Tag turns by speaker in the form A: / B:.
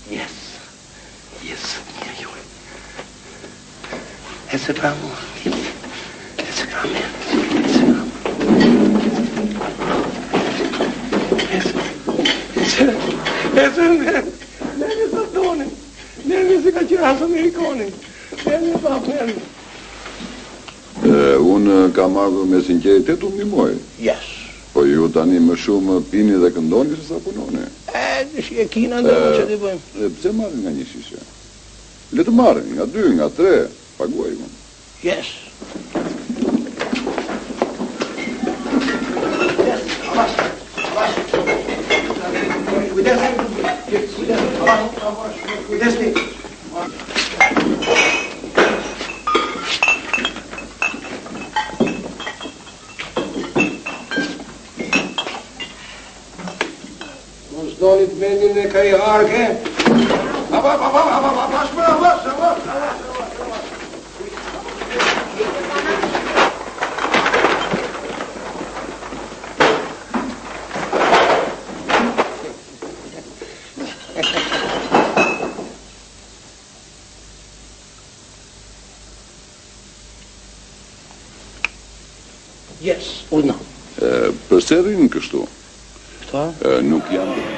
A: Yes. Yes, mia juaj. E se pra mua. E se pra me. E se me. Ne një të tonin. Ne një se ka qenë asë Amerikanin. Ne një pa përnë.
B: Unë kam ardhur me sinceritet unë ndihmoj.
A: Yes.
B: Po ju tani më shumë pini dhe këndoni se sa punoni.
A: E kina ndërë që t'i bëjmë.
B: Pse marrin nga një shishe? Le të marrin, nga 2, nga 3, paguajmë.
A: Yes. Mos doni të mendin e kaj harke. Yes, or no.
B: Përse rrinë kështu?
A: Këta?
B: Nuk janë